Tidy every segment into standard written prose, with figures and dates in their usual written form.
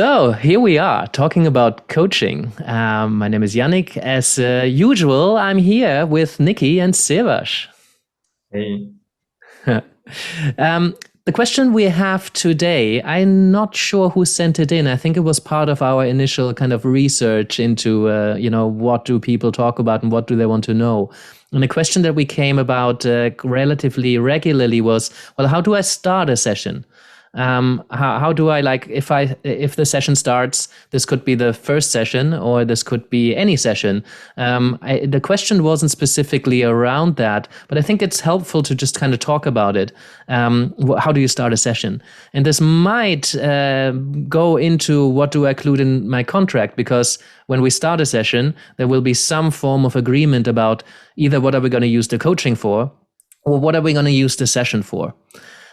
So here we are talking about coaching. My name is Yannick. As usual, I'm here with Nicki and Siwash. Hey. The question we have today, I'm not sure who sent it in. I think it was part of our initial kind of research into, what do people talk about and what do they want to know. And the question that we came about relatively regularly was, well, how do I start a session? How do I if the session starts, this could be the first session or this could be any session. The question wasn't specifically around that, but I think it's helpful to just kind of talk about it. How do you start a session? And this might go into what do I include in my contract, because when we start a session, there will be some form of agreement about either what are we going to use the coaching for or what are we going to use the session for.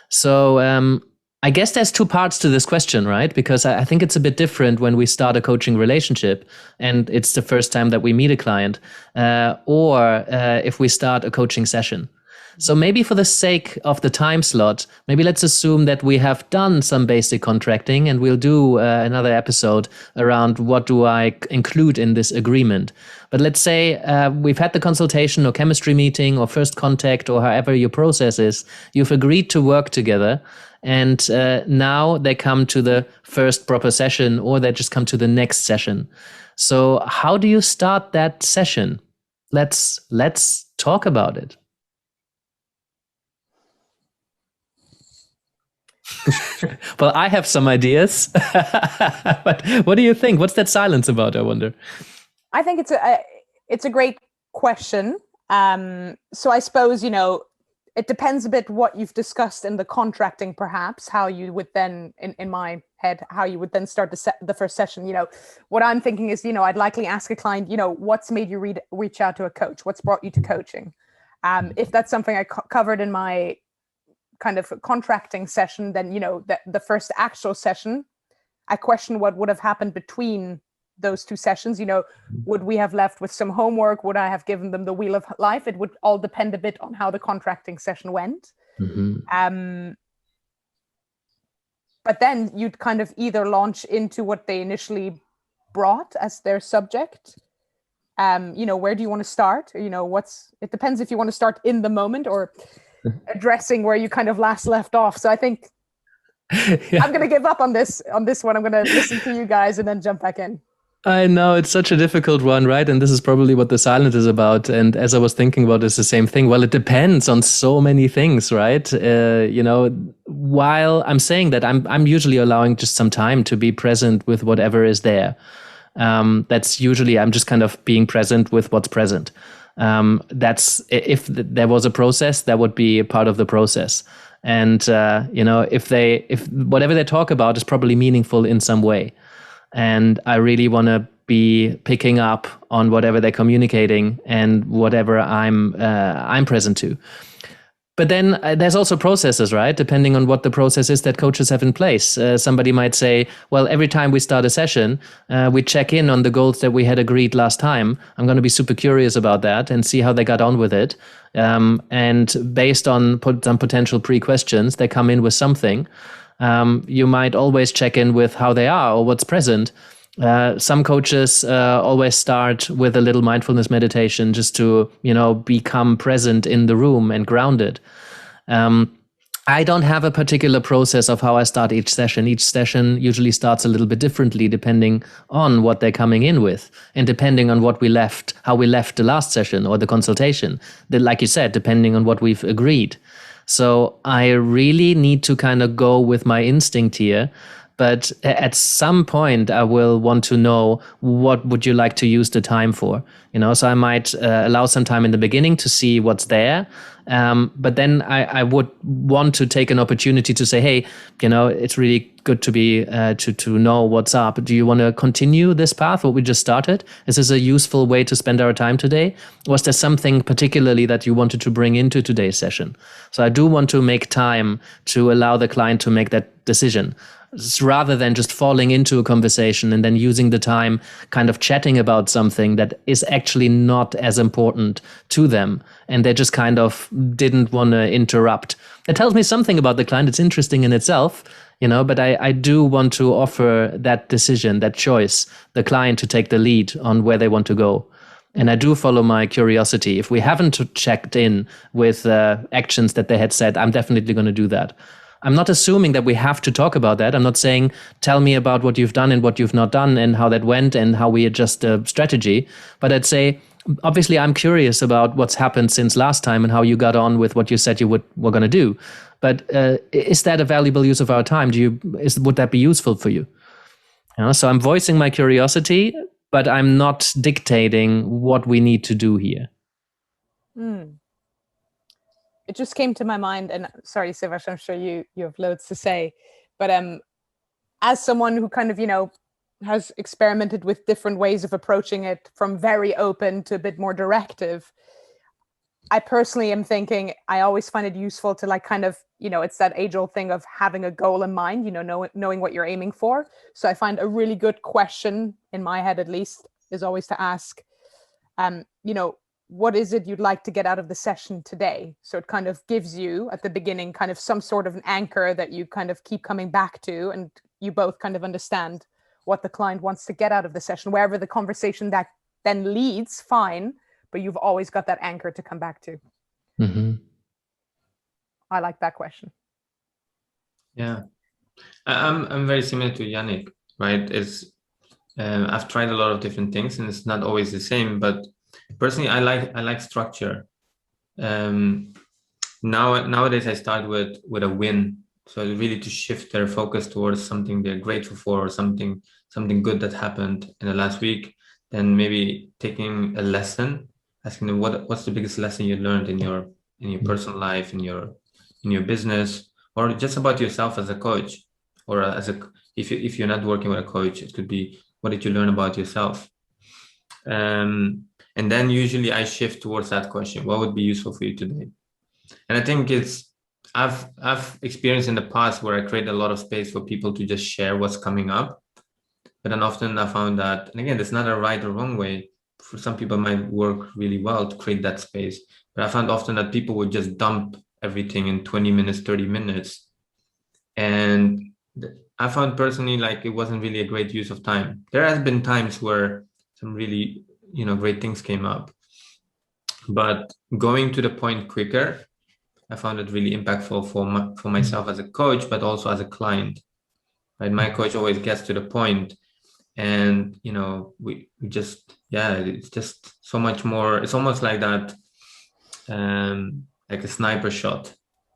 So I guess there's two parts to this question, right? Because I think it's a bit different when we start a coaching relationship and it's the first time that we meet a client, or if we start a coaching session. So maybe for the sake of the time slot, maybe let's assume that we have done some basic contracting and we'll do another episode around what do I include in this agreement. But let's say we've had the consultation or chemistry meeting or first contact or however your process is. You've agreed to work together. And now they come to the first proper session or they just come to the next session. So how do you start that session? Let's talk about it. Well, I have some ideas, but what do you think? What's that silence about, I wonder? I think it's a great question. So I suppose, it depends a bit what you've discussed in the contracting, perhaps, how you would then, in my head, how you would then start the first session. What I'm thinking is, I'd likely ask a client, what's made you reach out to a coach? What's brought you to coaching? If that's something I covered in my kind of contracting session, then, the first actual session, I question what would have happened between those two sessions. Would we have left with some homework? Would I have given them the wheel of life? It would all depend a bit on how the contracting session went. Mm-hmm. But then you'd kind of either launch into what they initially brought as their subject. Where do you want to start? It depends if you want to start in the moment or addressing where you kind of last left off. So I think yeah. I'm going to give up on this one. I'm going to listen to you guys and then jump back in. I know, it's such a difficult one, right? And this is probably what the silence is about. And as I was thinking about this, the same thing. Well, it depends on so many things, right? While I'm saying that, I'm usually allowing just some time to be present with whatever is there. That's usually, I'm just kind of being present with what's present. That's, if there was a process, that would be a part of the process. And, if whatever they talk about is probably meaningful in some way. And I really want to be picking up on whatever they're communicating and whatever I'm present to. But then there's also processes, right? Depending on what the process is that coaches have in place. Somebody might say, well, every time we start a session, we check in on the goals that we had agreed last time. I'm going to be super curious about that and see how they got on with it. And based on some potential pre-questions, they come in with something. You might always check in with how they are or what's present. Some coaches always start with a little mindfulness meditation just to, become present in the room and grounded. I don't have a particular process of how I start each session. Each session usually starts a little bit differently depending on what they're coming in with and depending on how we left the last session or the consultation. Like you said, depending on what we've agreed. So I really need to kind of go with my instinct here. But at some point, I will want to know what would you like to use the time for. So I might allow some time in the beginning to see what's there. But then I would want to take an opportunity to say, hey, it's really good to be to know what's up. Do you want to continue this path, what we just started? Is this a useful way to spend our time today? Was there something particularly that you wanted to bring into today's session? So I do want to make time to allow the client to make that decision. rather than just falling into a conversation and then using the time kind of chatting about something that is actually not as important to them, and they just kind of didn't want to interrupt. It tells me something about the client. It's interesting in itself, but I do want to offer that decision, that choice, the client to take the lead on where they want to go. And I do follow my curiosity. If we haven't checked in with actions that they had said, I'm definitely going to do that. I'm not assuming that we have to talk about that. I'm not saying, tell me about what you've done and what you've not done and how that went and how we adjust the strategy. But I'd say, obviously, I'm curious about what's happened since last time and how you got on with what you said you were going to do. But is that a valuable use of our time? Would that be useful for you? So I'm voicing my curiosity, but I'm not dictating what we need to do here. It just came to my mind, and sorry, Siwash, I'm sure you have loads to say, but as someone who kind of, has experimented with different ways of approaching it, from very open to a bit more directive, I personally am thinking, I always find it useful to like kind of, it's that age-old thing of having a goal in mind, knowing what you're aiming for. So I find a really good question, in my head at least, is always to ask, what is it you'd like to get out of the session today? So it kind of gives you at the beginning kind of some sort of an anchor that you kind of keep coming back to, and you both kind of understand what the client wants to get out of the session. Wherever the conversation that then leads, fine, but you've always got that anchor to come back to. Mm-hmm. I like that question. Yeah, I'm very similar to Yannick, right? I've tried a lot of different things and it's not always the same, but personally, I like structure. Nowadays I start with a win. So really to shift their focus towards something they're grateful for, or something good that happened in the last week. Then maybe taking a lesson, asking them what's the biggest lesson you learned in your personal life, in your business, or just about yourself as a coach, or if you're not working with a coach, it could be, what did you learn about yourself? And then usually I shift towards that question: what would be useful for you today? And I think I've experienced in the past where I create a lot of space for people to just share what's coming up. But then often I found that, and again, there's not a right or wrong way. For some people, it might work really well to create that space. But I found often that people would just dump everything in 20 minutes, 30 minutes. And I found personally like it wasn't really a great use of time. There has been times where some really, great things came up. But going to the point quicker, I found it really impactful for myself as a coach, but also as a client. Right? My coach always gets to the point, and we just, it's just so much more. It's almost like that, like a sniper shot.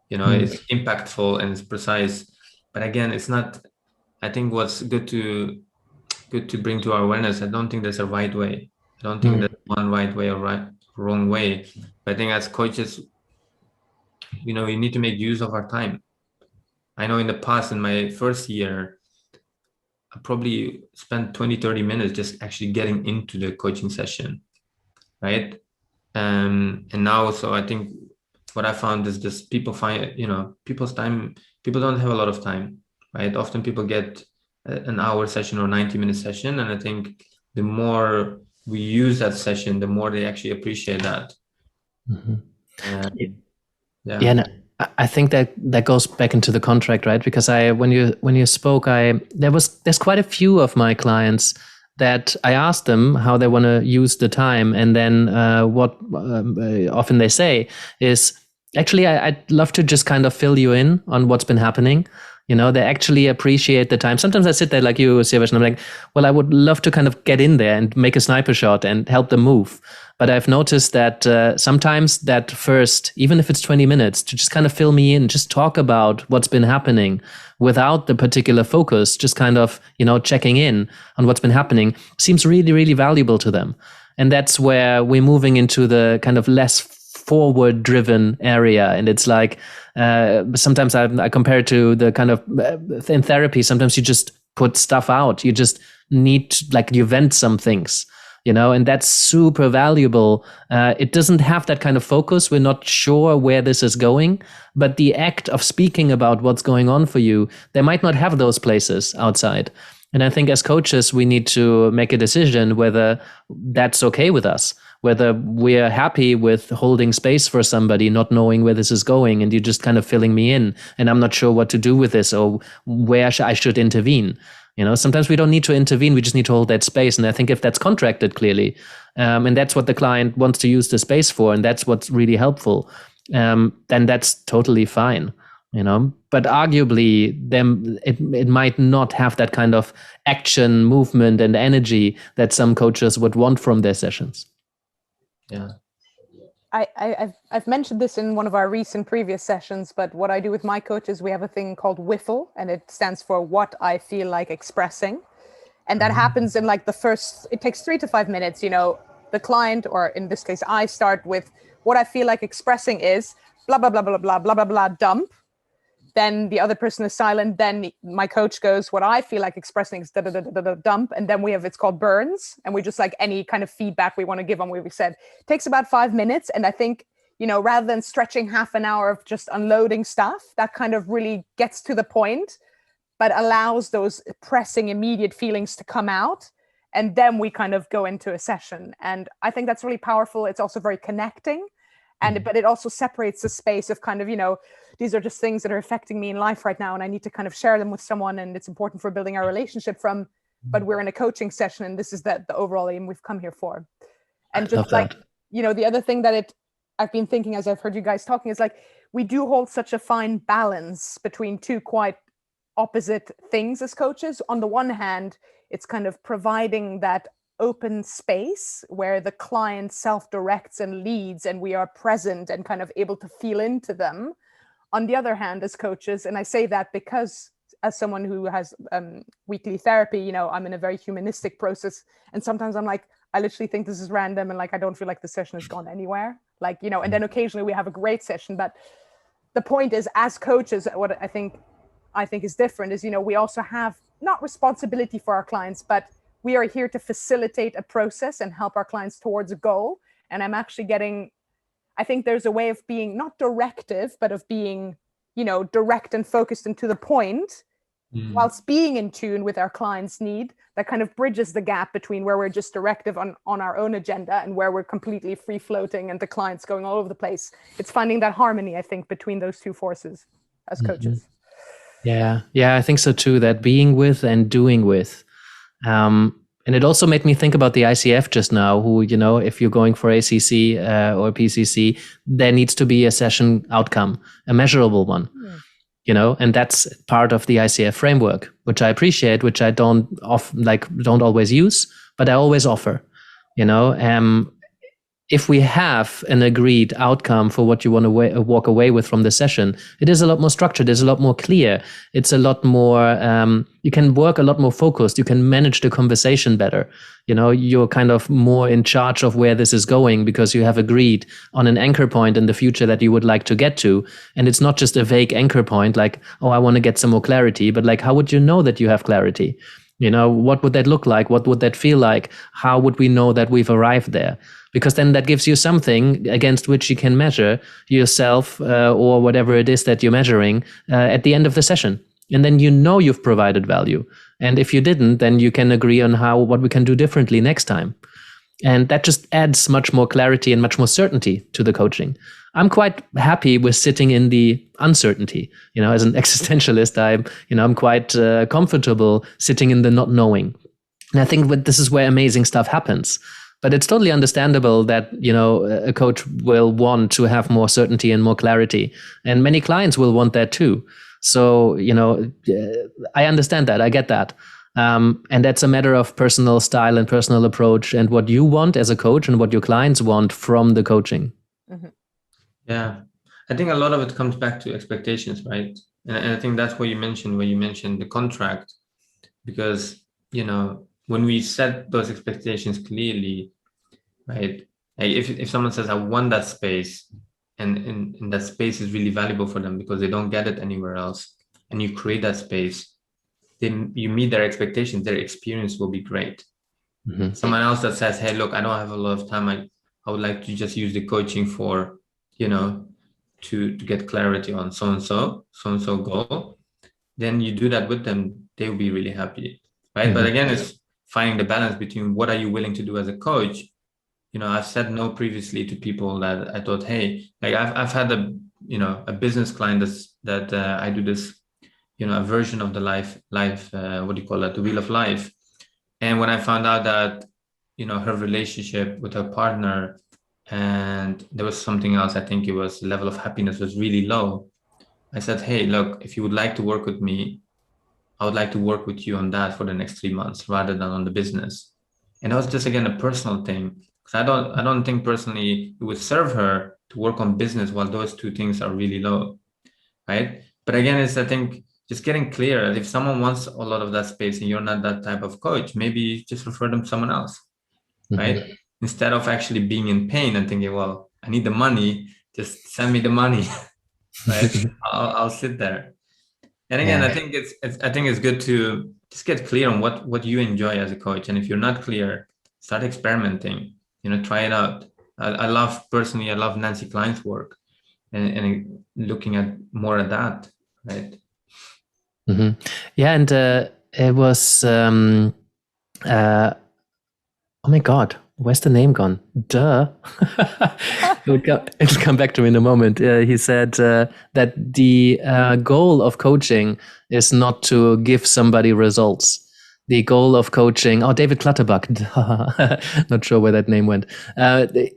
It's impactful and it's precise. But again, it's not. I think what's good to bring to our awareness, I don't think there's a right way. I don't think there's one right way or wrong way. But I think as coaches, we need to make use of our time. I know in the past, in my first year, I probably spent 20, 30 minutes just actually getting into the coaching session, right? And now, so I think what I found is just people find, people's time, people don't have a lot of time, right? Often people get an hour session or 90-minute session. And I think the more we use that session, the more they actually appreciate that. Mm-hmm. And I think that goes back into the contract, right? Because when you spoke, there's quite a few of my clients that I asked them how they want to use the time, and then what often they say is, actually, I'd love to just kind of fill you in on what's been happening. They actually appreciate the time. Sometimes I sit there like you, Siwash, and I'm like, well, I would love to kind of get in there and make a sniper shot and help them move. But I've noticed that sometimes that first, even if it's 20 minutes, to just kind of fill me in, just talk about what's been happening without the particular focus, just kind of, checking in on what's been happening, seems really, really valuable to them. And that's where we're moving into the kind of less forward-driven area. And it's like, sometimes I compare it to the kind of, in therapy, sometimes you just put stuff out. You just need to, you vent some things. and that's super valuable. It doesn't have that kind of focus. We're not sure where this is going, but the act of speaking about what's going on for you, they might not have those places outside. And I think as coaches, we need to make a decision whether that's okay with us, whether we're happy with holding space for somebody, not knowing where this is going, and you're just kind of filling me in, and I'm not sure what to do with this or where I should intervene. Sometimes we don't need to intervene. We just need to hold that space. And I think if that's contracted clearly, and that's what the client wants to use the space for, and that's what's really helpful, then that's totally fine. But arguably then it might not have that kind of action, movement, and energy that some coaches would want from their sessions. Yeah. I've mentioned this in one of our recent previous sessions, but what I do with my coaches, we have a thing called WIFL, and it stands for what I feel like expressing. And that happens in like it takes 3 to 5 minutes. The client, or in this case, I start with what I feel like expressing is blah, blah, blah, blah, blah, blah, blah, blah, dump. Then the other person is silent. Then my coach goes, what I feel like expressing is da, da, da, da, da, dump. And then it's called burns. And we just like any kind of feedback we want to give on what we said. It takes about 5 minutes. And I think, rather than stretching half an hour of just unloading stuff, that kind of really gets to the point, but allows those pressing immediate feelings to come out. And then we kind of go into a session. And I think that's really powerful. It's also very connecting. But it also separates the space of kind of, these are just things that are affecting me in life right now, and I need to kind of share them with someone, and it's important for building our relationship from, but we're in a coaching session, and this is the overall aim we've come here for. And just like, the other thing that I've been thinking as I've heard you guys talking is like, we do hold such a fine balance between two quite opposite things as coaches. On the one hand, it's kind of providing that open space where the client self-directs and leads, and we are present and kind of able to feel into them. On the other hand, as coaches, and I say that because as someone who has weekly therapy, I'm in a very humanistic process, and sometimes I'm like, I literally think this is random, and like I don't feel like the session has gone anywhere, and then occasionally we have a great session. But the point is, as coaches, what I think is different is, we also have not responsibility for our clients, but we are here to facilitate a process and help our clients towards a goal. And I'm actually I think there's a way of being not directive, but of being, direct and focused and to the point, whilst being in tune with our clients' need, that kind of bridges the gap between where we're just directive on our own agenda and where we're completely free floating and the client's going all over the place. It's finding that harmony, I think, between those two forces as coaches. Yeah, I think so too, that being with and doing with. And it also made me think about the ICF just now, who, if you're going for ACC or PCC, there needs to be a session outcome, a measurable one, and that's part of the ICF framework, which I appreciate, which I don't always use, but I always offer, if we have an agreed outcome for what you want to walk away with from the session, it is a lot more structured, it's a lot more clear, it's a lot more, you can work a lot more focused, you can manage the conversation better. You're kind of more in charge of where this is going because you have agreed on an anchor point in the future that you would like to get to. And it's not just a vague anchor point like, oh, I want to get some more clarity, but like, how would you know that you have clarity? What would that look like? What would that feel like? How would we know that we've arrived there? Because then that gives you something against which you can measure yourself or whatever it is that you're measuring at the end of the session. And then you've provided value. And if you didn't, then you can agree on what we can do differently next time. And that just adds much more clarity and much more certainty to the coaching. I'm quite happy with sitting in the uncertainty. As an existentialist, I'm quite comfortable sitting in the not knowing. And I think this is where amazing stuff happens. But it's totally understandable that, a coach will want to have more certainty and more clarity. And many clients will want that too. So, I understand that. I get that. And that's a matter of personal style and personal approach and what you want as a coach and what your clients want from the coaching. Mm-hmm. Yeah, I think a lot of it comes back to expectations, right? And I think that's what you mentioned when you mentioned the contract, because, when we set those expectations clearly, right? Like if someone says, I want that space, and that space is really valuable for them because they don't get it anywhere else, and you create that space, then you meet their expectations, their experience will be great. Someone else that says, hey, look, I don't have a lot of time. I would like to just use the coaching for, to get clarity on so and so goal. Then you do that with them, they will be really happy, right? But again, it's finding the balance between what are you willing to do as a coach. I've said no previously to people that I thought, hey, like I've had a business client that I do this, a version of the life, what do you call it, the wheel of life. And when I found out that, her relationship with her partner, and there was something else, I think it was the level of happiness was really low. I said, hey, look, if you would like to work with me, I would like to work with you on that for the next 3 months rather than on the business. And that was just, again, a personal thing. Because I don't think personally it would serve her to work on business while those two things are really low, right? But again, it's, I think, just getting clear that if someone wants a lot of that space and you're not that type of coach, maybe just refer them to someone else, right? Instead of actually being in pain and thinking, well, I need the money, just send me the money, right? I'll sit there. And again, I think it's good to just get clear on what you enjoy as a coach. And if you're not clear, start experimenting, try it out. I love Nancy Klein's work and looking at more at that, right? Yeah, and it was oh my God, where's the name gone? Duh. It'll come back to me in a moment. He said that the goal of coaching is not to give somebody results. The goal of coaching, David Clutterbuck, not sure where that name went.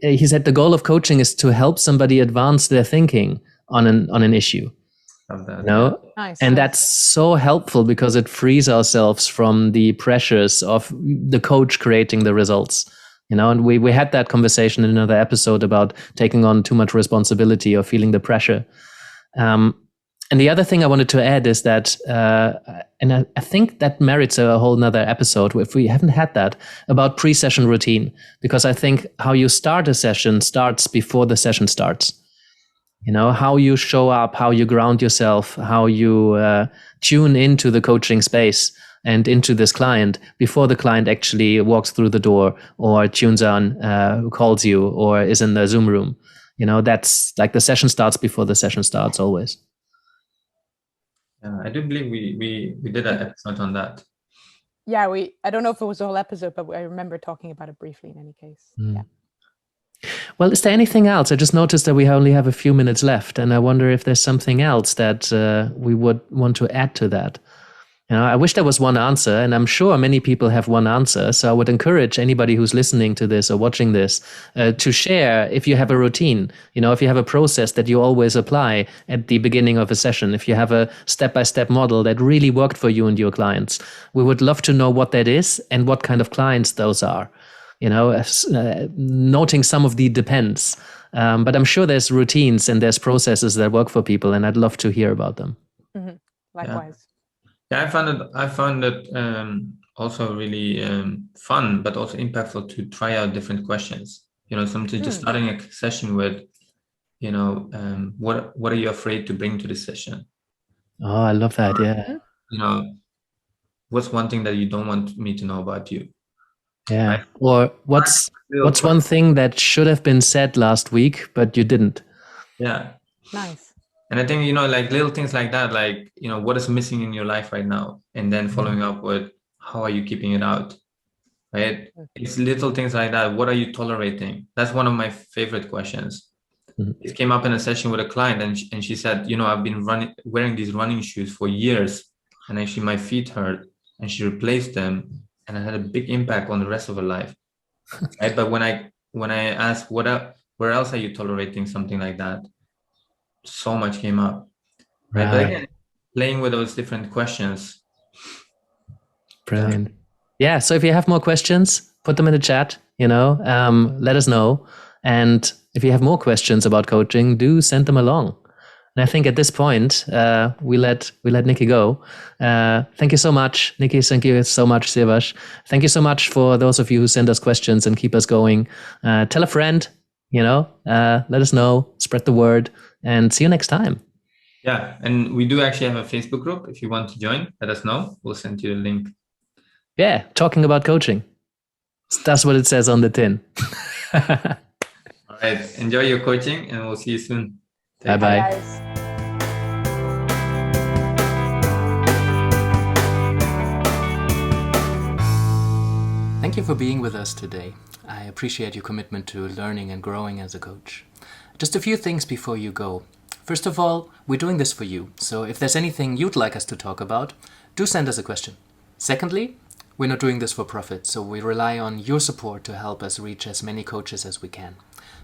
He said the goal of coaching is to help somebody advance their thinking on an issue. Nice. And that's so helpful because it frees ourselves from the pressures of the coach creating the results. And we had that conversation in another episode about taking on too much responsibility or feeling the pressure. And the other thing I wanted to add is that, and I think that merits a whole nother episode if we haven't had that, about pre-session routine, because I think how you start a session starts before the session starts. How you show up, how you ground yourself, how you tune into the coaching space and into this client before the client actually walks through the door or tunes on, calls you, or is in the Zoom room. That's like the session starts before the session starts always. Yeah, I do believe we did an episode on that. Yeah, I don't know if it was a whole episode, but I remember talking about it briefly in any case. Yeah. Well, is there anything else? I just noticed that we only have a few minutes left, and I wonder if there's something else that we would want to add to that. I wish there was one answer, and I'm sure many people have one answer. So I would encourage anybody who's listening to this or watching this to share if you have a routine, if you have a process that you always apply at the beginning of a session, if you have a step-by-step model that really worked for you and your clients. We would love to know what that is and what kind of clients those are. Noting some of the depends. But I'm sure there's routines and there's processes that work for people, and I'd love to hear about them. Mm-hmm. Likewise. Yeah, I found it also really fun, but also impactful to try out different questions. Sometimes just starting a session with, what are you afraid to bring to the session? Oh, I love that. Yeah. What's one thing that you don't want me to know about you? Yeah. Right? Or what's one thing that should have been said last week, but you didn't? Yeah. Nice. And I think, like little things like that, like, what is missing in your life right now? And then following up with, how are you keeping it out? Right? It's little things like that. What are you tolerating? That's one of my favorite questions. It came up in a session with a client, and she said, I've been wearing these running shoes for years, and actually my feet hurt, and she replaced them. And it had a big impact on the rest of her life, right? But when I asked where else are you tolerating something like that, so much came up, right? But again, playing with those different questions. Brilliant. Yeah. So if you have more questions, put them in the chat. Let us know. And if you have more questions about coaching, do send them along. And I think at this point, we let Nicki go. Thank you so much, Nicki. Thank you so much, Siwash. Thank you so much for those of you who send us questions and keep us going. Tell a friend, let us know, spread the word, and see you next time. Yeah, and we do actually have a Facebook group. If you want to join, let us know. We'll send you the link. Yeah, talking about coaching. That's what it says on the tin. All right. Enjoy your coaching and we'll see you soon. Bye Bye, bye. guys. Thank you for being with us today. I appreciate your commitment to learning and growing as a coach. Just a few things before you go. First of all, we're doing this for you, so if there's anything you'd like us to talk about, do send us a question. Secondly, we're not doing this for profit, so we rely on your support to help us reach as many coaches as we can.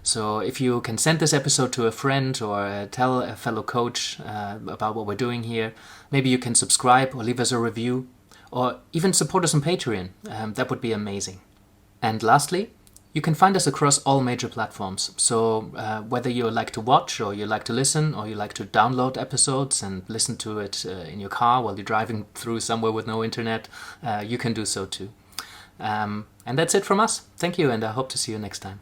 So if you can send this episode to a friend or tell a fellow coach about what we're doing here, maybe you can subscribe or leave us a review, or even support us on Patreon. That would be amazing. And lastly, you can find us across all major platforms. So whether you like to watch or you like to listen or you like to download episodes and listen to it in your car while you're driving through somewhere with no internet, you can do so too. And that's it from us. Thank you, and I hope to see you next time.